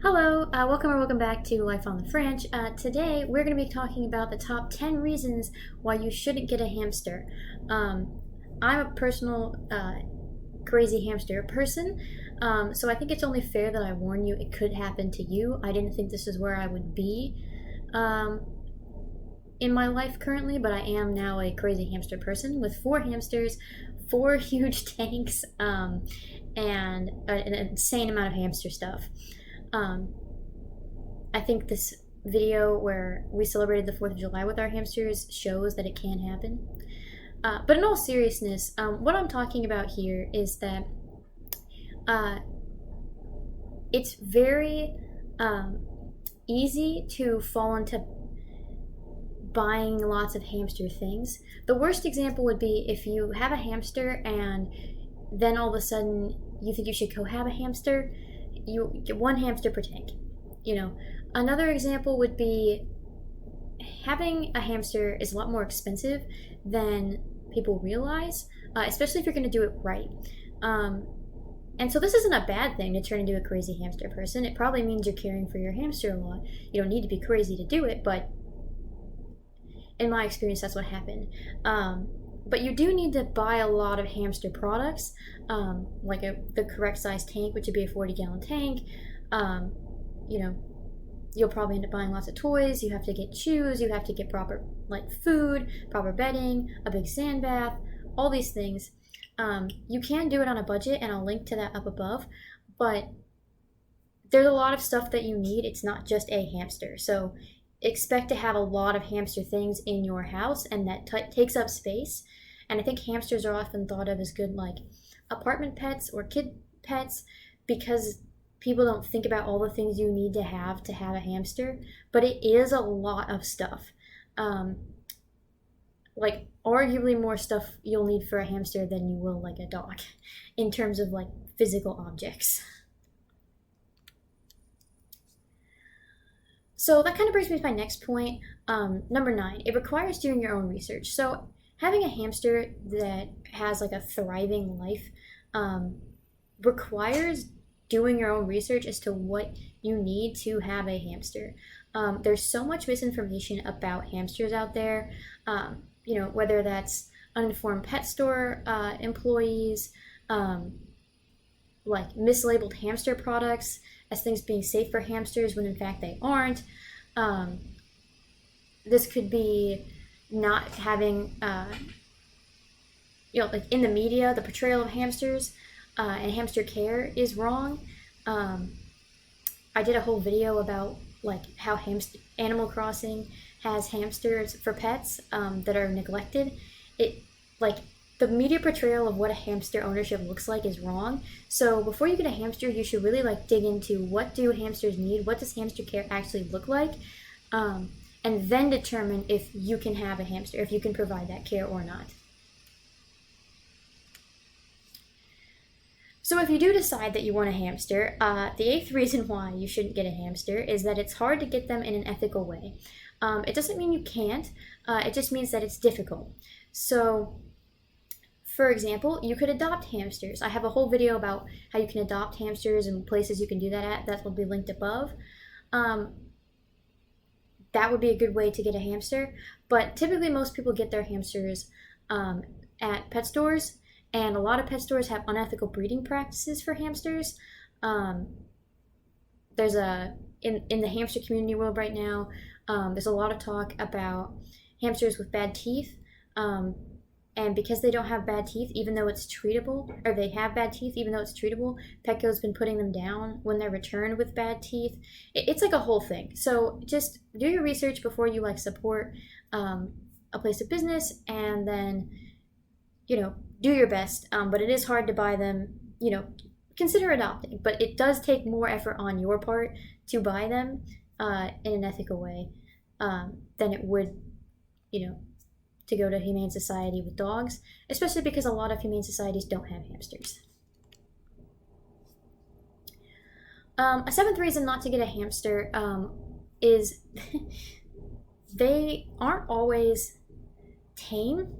Hello, welcome or welcome back to Life on the French. Today we're going to be talking about the top 10 reasons why you shouldn't get a hamster. I'm a personal crazy hamster person, so I think it's only fair that I warn you it could happen to you. I didn't think this is where I would be in my life currently, but I am now a crazy hamster person with 4 hamsters, 4 huge tanks, and an insane amount of hamster stuff. I think this video where we celebrated the 4th of July with our hamsters shows that it can happen. But in all seriousness, what I'm talking about here is that it's very easy to fall into buying lots of hamster things. The worst example would be if you have a hamster and then all of a sudden you think you should go have a hamster. You get 1 hamster per tank. Another example would be having a hamster is a lot more expensive than people realize, especially if you're going to do it right. And so this isn't a bad thing to turn into a crazy hamster person. It probably means you're caring for your hamster a lot. You don't need to be crazy to do it, but in my experience, that's what happened. But you do need to buy a lot of hamster products, like the correct size tank, which would be a 40-gallon tank. You'll probably end up buying lots of toys. You have to get shoes. You have to get proper food, proper bedding, a big sand bath, all these things. You can do it on a budget, and I'll link to that up above. But there's a lot of stuff that you need. It's not just a hamster. So expect to have a lot of hamster things in your house, and that takes up space. And I think hamsters are often thought of as good apartment pets or kid pets because people don't think about all the things you need to have a hamster, but it is a lot of stuff. Arguably more stuff you'll need for a hamster than you will a dog in terms of physical objects. So that kind of brings me to my next point. Number 9, it requires doing your own research. So having a hamster that has a thriving life requires doing your own research as to what you need to have a hamster. There's so much misinformation about hamsters out there, whether that's uninformed pet store employees, mislabeled hamster products as things being safe for hamsters when in fact they aren't. This could be not having, in the media, the portrayal of hamsters and hamster care is wrong. I did a whole video about how Animal Crossing has hamsters for pets that are neglected. The media portrayal of what a hamster ownership looks like is wrong. So before you get a hamster, you should really dig into what do hamsters need, what does hamster care actually look like, and then determine if you can have a hamster, if you can provide that care or not. So if you do decide that you want a hamster, the 8th reason why you shouldn't get a hamster is that it's hard to get them in an ethical way. It doesn't mean you can't, it just means that it's difficult. So, for example, you could adopt hamsters. I have a whole video about how you can adopt hamsters and places you can do that at. That will be linked above. That would be a good way to get a hamster. But typically most people get their hamsters at pet stores. And a lot of pet stores have unethical breeding practices for hamsters. There's in the hamster community world right now, there's a lot of talk about hamsters with bad teeth. And because they don't have bad teeth, even though it's treatable, or they have bad teeth, even though it's treatable, Petco's been putting them down when they're returned with bad teeth. It's a whole thing. So just do your research before you support a place of business, and then, do your best. But it is hard to buy them. Consider adopting, but it does take more effort on your part to buy them in an ethical way than it would, to go to Humane Society with dogs, especially because a lot of Humane Societies don't have hamsters. A 7th reason not to get a hamster is they aren't always tame.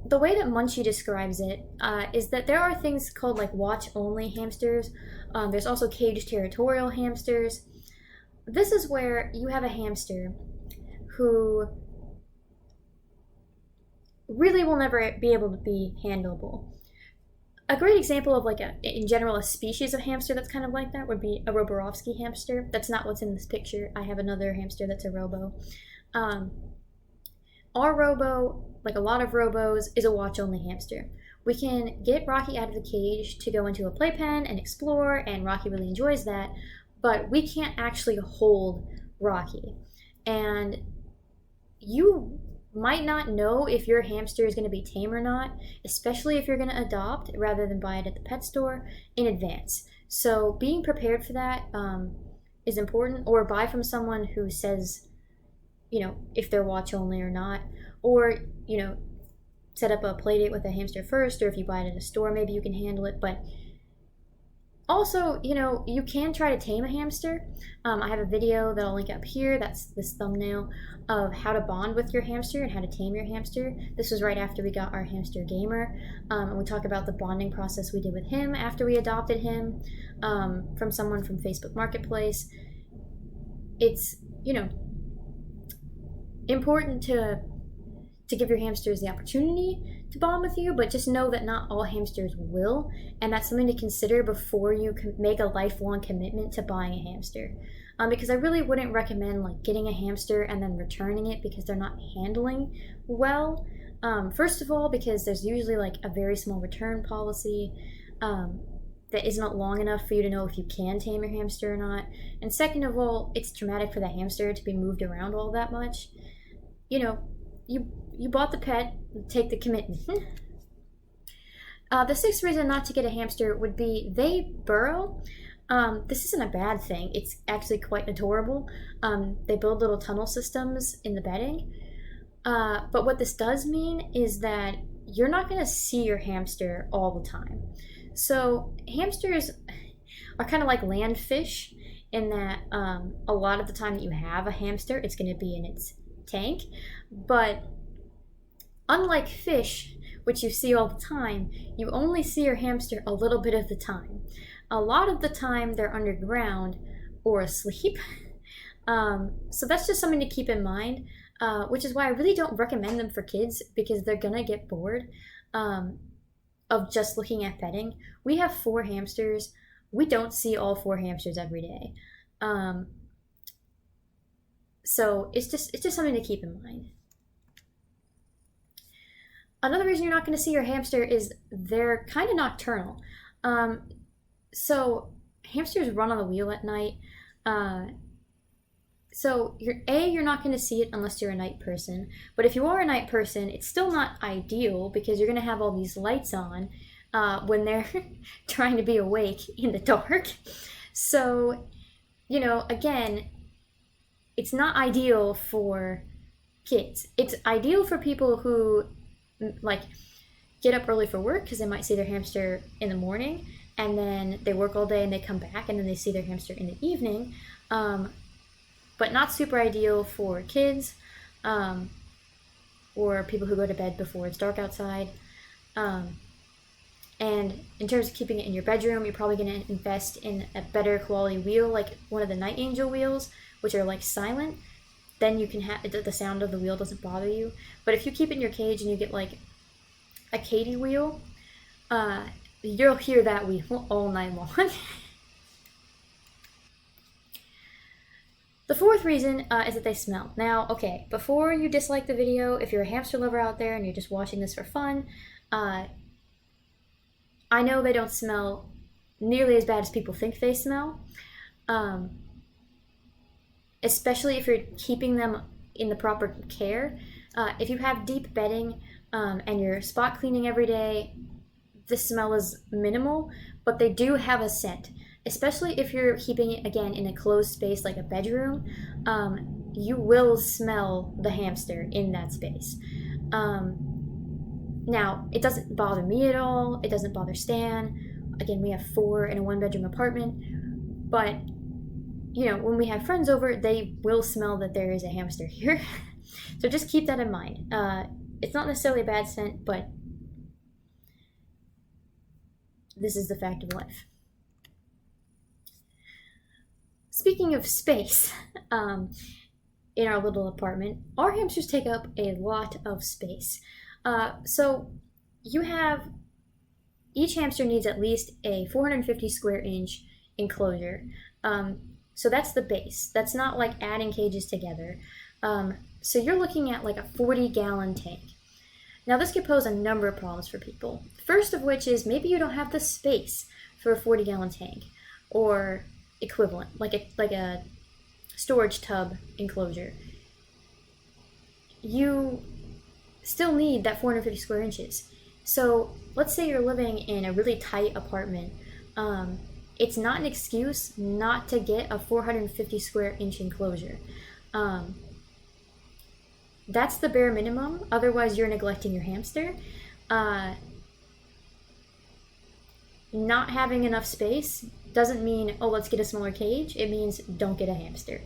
The way that Munchie describes it is that there are things called watch-only hamsters, There's also caged territorial hamsters. This is where you have a hamster who really will never be able to be handleable. A great example of in general, a species of hamster that's kind of like that would be a Roborovsky hamster. That's not what's in this picture. I have another hamster that's a Robo. Our Robo, like a lot of Robos, is a watch-only hamster. We can get Rocky out of the cage to go into a playpen and explore, and Rocky really enjoys that, but we can't actually hold Rocky. And you might not know if your hamster is going to be tame or not, especially if you're going to adopt rather than buy it at the pet store in advance. So being prepared for that is important, or buy from someone who says, if they're watch only or not, or, set up a play date with a hamster first, or if you buy it at a store, maybe you can handle it. But also, you can try to tame a hamster. I have a video that I'll link up here, that's this thumbnail, of how to bond with your hamster and how to tame your hamster. This was right after we got our hamster Gamer, and we talk about the bonding process we did with him after we adopted him from someone from Facebook Marketplace. It's, important to give your hamsters the opportunity to bond with you, but just know that not all hamsters will, and that's something to consider before you make a lifelong commitment to buying a hamster. Because I really wouldn't recommend getting a hamster and then returning it because they're not handling well. First of all, because there's usually a very small return policy that isn't long enough for you to know if you can tame your hamster or not. And second of all, it's traumatic for the hamster to be moved around all that much. You bought the pet, take the commitment. The sixth reason not to get a hamster would be they burrow. This isn't a bad thing. It's actually quite adorable. They build little tunnel systems in the bedding. But what this does mean is that you're not going to see your hamster all the time. So hamsters are kind of like land fish in that a lot of the time that you have a hamster, it's going to be in its tank. But unlike fish, which you see all the time, you only see your hamster a little bit of the time. A lot of the time they're underground or asleep. So that's just something to keep in mind, which is why I really don't recommend them for kids, because they're gonna get bored of just looking at bedding. We have 4 hamsters. We don't see all 4 hamsters every day. So it's just something to keep in mind. Another reason you're not going to see your hamster is they're kind of nocturnal. So hamsters run on the wheel at night. So you're not going to see it unless you're a night person. But if you are a night person, it's still not ideal because you're going to have all these lights on when they're trying to be awake in the dark. So, again, it's not ideal for kids. It's ideal for people who get up early for work because they might see their hamster in the morning, and then they work all day and they come back and then they see their hamster in the evening. But not super ideal for kids or people who go to bed before it's dark outside. And in terms of keeping it in your bedroom, you're probably going to invest in a better quality wheel, like one of the Night Angel wheels, which are silent. Then you can have the sound of the wheel doesn't bother you. But if you keep it in your cage and you get a Katie wheel, you'll hear that wheel all night long. The fourth reason is that they smell. Now, okay, before you dislike the video, if you're a hamster lover out there and you're just watching this for fun, I know they don't smell nearly as bad as people think they smell. Especially if you're keeping them in the proper care. If you have deep bedding and you're spot cleaning every day, the smell is minimal, but they do have a scent. Especially if you're keeping it, again, in a closed space like a bedroom, you will smell the hamster in that space. Now, it doesn't bother me at all. It doesn't bother Stan. Again, we have 4 in a 1-bedroom apartment, but when we have friends over, they will smell that there is a hamster here. So just keep that in mind. It's not necessarily a bad scent, but this is the fact of life. speaking of space, in our little apartment, our hamsters take up a lot of space. So you have each hamster needs at least a 450 square inch enclosure. So that's the base. That's not like adding cages together. So you're looking at like a 40-gallon tank. Now this could pose a number of problems for people. First of which is maybe you don't have the space for a 40-gallon tank or equivalent, like a storage tub enclosure. You still need that 450 square inches. So let's say you're living in a really tight apartment. It's not an excuse not to get a 450 square inch enclosure. That's the bare minimum. Otherwise, you're neglecting your hamster. Not having enough space doesn't mean, oh, let's get a smaller cage. It means don't get a hamster.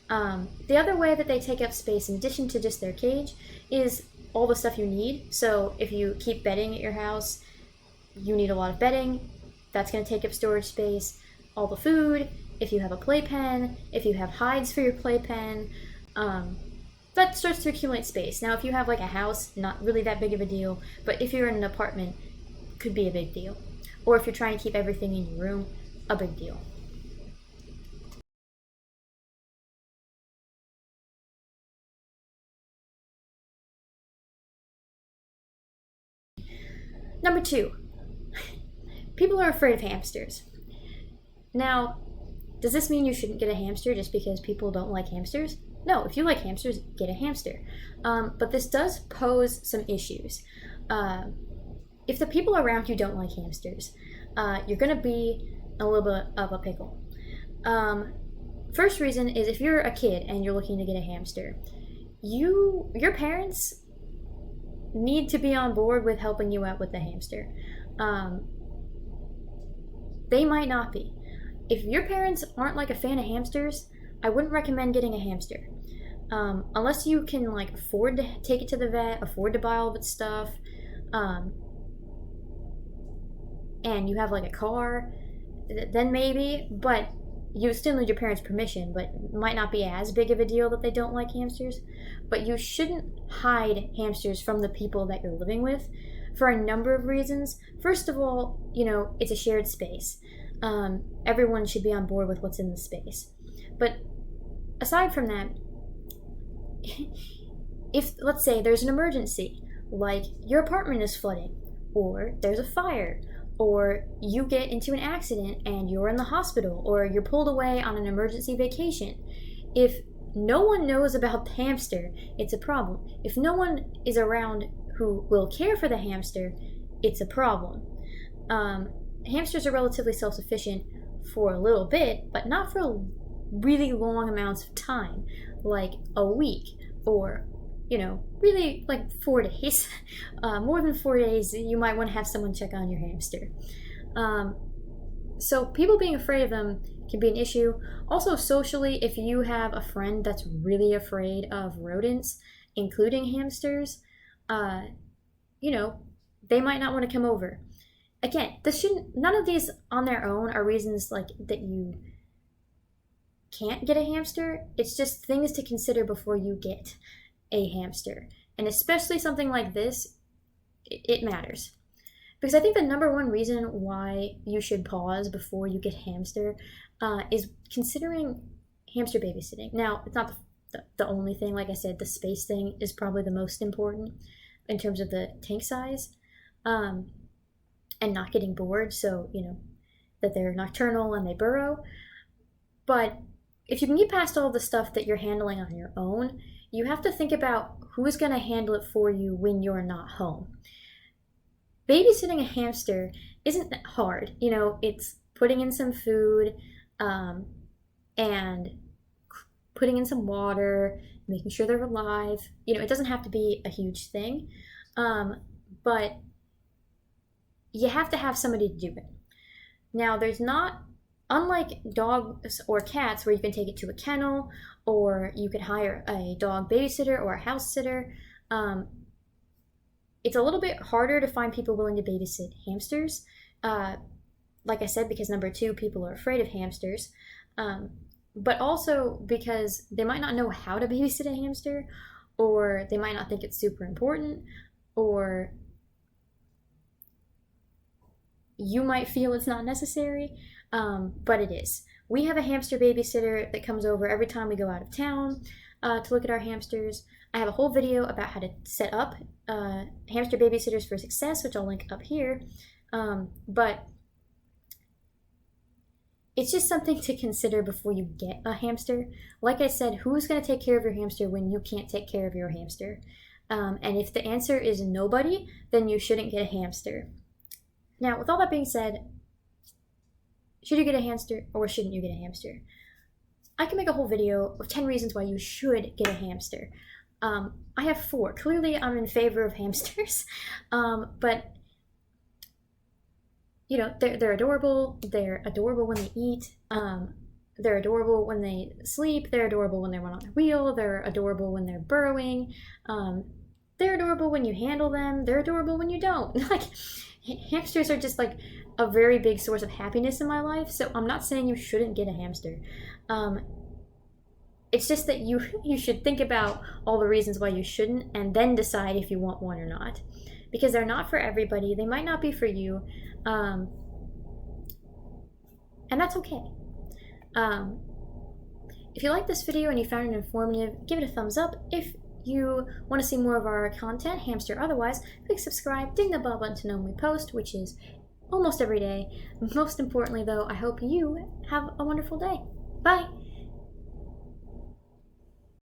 The other way that they take up space, in addition to just their cage, is all the stuff you need. So if you keep bedding at your house, you need a lot of bedding. That's going to take up storage space. All the food, if you have a playpen, if you have hides for your playpen, that starts to accumulate space. Now, if you have like a house, not really that big of a deal, but if you're in an apartment, could be a big deal. Or if you're trying to keep everything in your room, a big deal. Number 2, people are afraid of hamsters. Now, does this mean you shouldn't get a hamster just because people don't like hamsters? No, if you like hamsters, get a hamster. But this does pose some issues. If the people around you don't like hamsters, you're going to be a little bit of a pickle. First reason is if you're a kid and you're looking to get a hamster, your parents need to be on board with helping you out with the hamster. They might not be. If your parents aren't like a fan of hamsters, I wouldn't recommend getting a hamster. Unless you can like afford to take it to the vet, afford to buy all of its stuff, and you have like a car, then maybe, but you still need your parents' permission, but it might not be as big of a deal that they don't like hamsters. But you shouldn't hide hamsters from the people that you're living with for a number of reasons. First of all, it's a shared space. Everyone should be on board with what's in the space. But aside from that, if, let's say, there's an emergency, like your apartment is flooding, or there's a fire, or you get into an accident and you're in the hospital, or you're pulled away on an emergency vacation, if no one knows about the hamster, it's a problem. If no one is around who will care for the hamster, it's a problem. Hamsters are relatively self-sufficient for a little bit, but not for really long amounts of time, like a week, or really like 4 days. More than 4 days, you might want to have someone check on your hamster. So people being afraid of them can be an issue. Also, socially, if you have a friend that's really afraid of rodents, including hamsters, they might not want to come over. Again, none of these on their own are reasons like that you can't get a hamster. It's just things to consider before you get a hamster. And especially something like this, it matters. Because I think the number one reason why you should pause before you get a hamster is considering hamster babysitting. Now, it's not the only thing. Like I said, the space thing is probably the most important in terms of the tank size, and not getting bored, so, that they're nocturnal and they burrow. But if you can get past all the stuff that you're handling on your own, you have to think about who's going to handle it for you when you're not home. Babysitting a hamster isn't that hard. It's putting in some food, and putting in some water, making sure they're alive. It doesn't have to be a huge thing, but you have to have somebody to do it. Now, there's not, unlike dogs or cats where you can take it to a kennel, or you could hire a dog babysitter or a house sitter, it's a little bit harder to find people willing to babysit hamsters. Like I said, because number 2, people are afraid of hamsters. but also because they might not know how to babysit a hamster, or they might not think it's super important, or you might feel it's not necessary, but it is. We have a hamster babysitter that comes over every time we go out of town to look at our hamsters. I have a whole video about how to set up hamster babysitters for success, which I'll link up here. But it's just something to consider before you get a hamster. Like I said, who's going to take care of your hamster when you can't take care of your hamster? And if the answer is nobody, then you shouldn't get a hamster. Now, with all that being said, should you get a hamster or shouldn't you get a hamster? I can make a whole video of 10 reasons why you should get a hamster. I have 4. Clearly, I'm in favor of hamsters, but you know, they're adorable. They're adorable when they eat. They're adorable when they sleep. They're adorable when they run on their wheel. They're adorable when they're burrowing. They're adorable when you handle them. They're adorable when you don't. Like, hamsters are just like a very big source of happiness in my life. So I'm not saying you shouldn't get a hamster. It's just that you should think about all the reasons why you shouldn't, and then decide if you want one or not. Because they're not for everybody. They might not be for you. And that's okay. If you like this video and you found it informative, give it a thumbs up. If you want to see more of our content, hamster or otherwise, click subscribe, ding the bell button to know when we post, which is almost every day. Most importantly though, I hope you have a wonderful day. Bye!